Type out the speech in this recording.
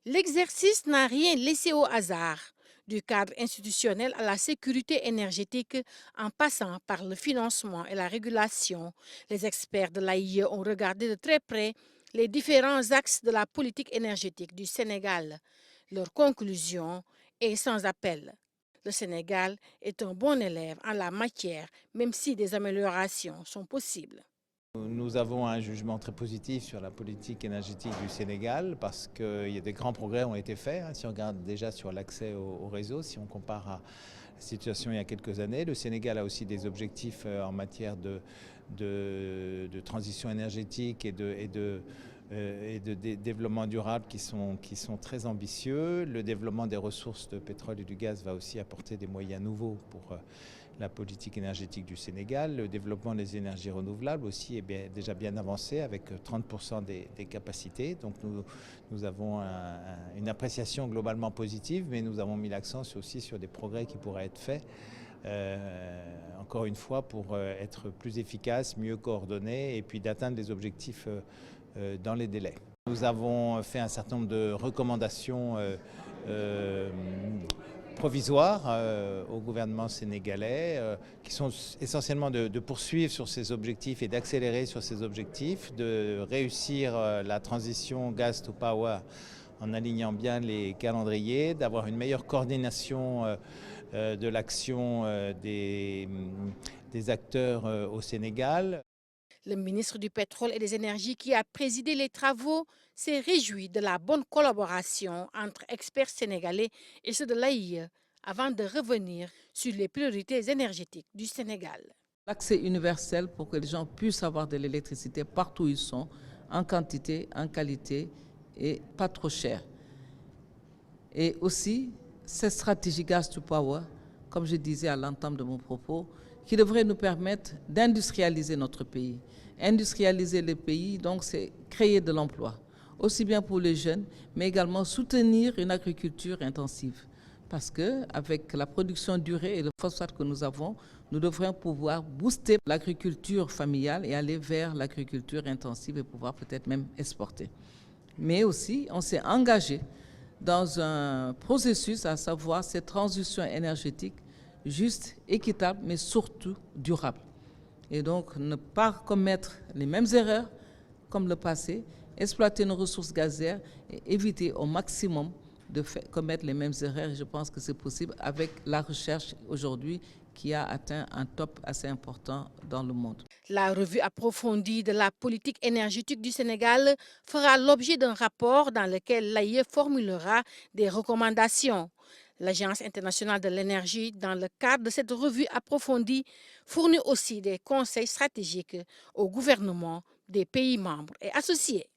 L'exercice n'a rien laissé au hasard, du cadre institutionnel à la sécurité énergétique en passant par le financement et la régulation. Les experts de l'AIE ont regardé de très près les différents axes de la politique énergétique du Sénégal. Leur conclusion est sans appel. Le Sénégal est un bon élève en la matière, même si des améliorations sont possibles. Nous avons un jugement très positif sur la politique énergétique du Sénégal parce qu'il y a des grands progrès ont été faits. Si on regarde déjà sur l'accès au réseau, si on compare à la situation il y a quelques années, le Sénégal a aussi des objectifs en matière de transition énergétique et de développement durable qui sont très ambitieux. Le développement des ressources de pétrole et du gaz va aussi apporter des moyens nouveaux pour la politique énergétique du Sénégal. Le développement des énergies renouvelables aussi est déjà bien avancé avec 30% des capacités. Donc nous avons une appréciation globalement positive, mais nous avons mis l'accent aussi sur des progrès qui pourraient être faits. Encore une fois, pour être plus efficace, mieux coordonné et puis d'atteindre les objectifs dans les délais. Nous avons fait un certain nombre de recommandations provisoires au gouvernement sénégalais qui sont essentiellement de poursuivre sur ces objectifs et d'accélérer sur ces objectifs, de réussir la transition gas to power en alignant bien les calendriers, d'avoir une meilleure coordination de l'action des acteurs au Sénégal. Le ministre du Pétrole et des Énergies qui a présidé les travaux s'est réjoui de la bonne collaboration entre experts sénégalais et ceux de l'AIE avant de revenir sur les priorités énergétiques du Sénégal. L'accès universel pour que les gens puissent avoir de l'électricité partout où ils sont, en quantité, en qualité et pas trop cher. Et aussi, cette stratégie Gas to Power, comme je disais à l'entame de mon propos, qui devrait nous permettre d'industrialiser notre pays. Industrialiser le pays, donc, c'est créer de l'emploi, aussi bien pour les jeunes, mais également soutenir une agriculture intensive. Parce qu'avec la production durée et le phosphate que nous avons, nous devrions pouvoir booster l'agriculture familiale et aller vers l'agriculture intensive et pouvoir peut-être même exporter. Mais aussi, on s'est engagé dans un processus, à savoir cette transition énergétique juste, équitable, mais surtout durable. Et donc, ne pas commettre les mêmes erreurs comme le passé, exploiter nos ressources gazières et éviter au maximum de commettre les mêmes erreurs. Je pense que c'est possible avec la recherche aujourd'hui qui a atteint un top assez important dans le monde. La revue approfondie de la politique énergétique du Sénégal fera l'objet d'un rapport dans lequel l'AIE formulera des recommandations. L'Agence internationale de l'énergie, dans le cadre de cette revue approfondie, fournit aussi des conseils stratégiques au gouvernement des pays membres et associés.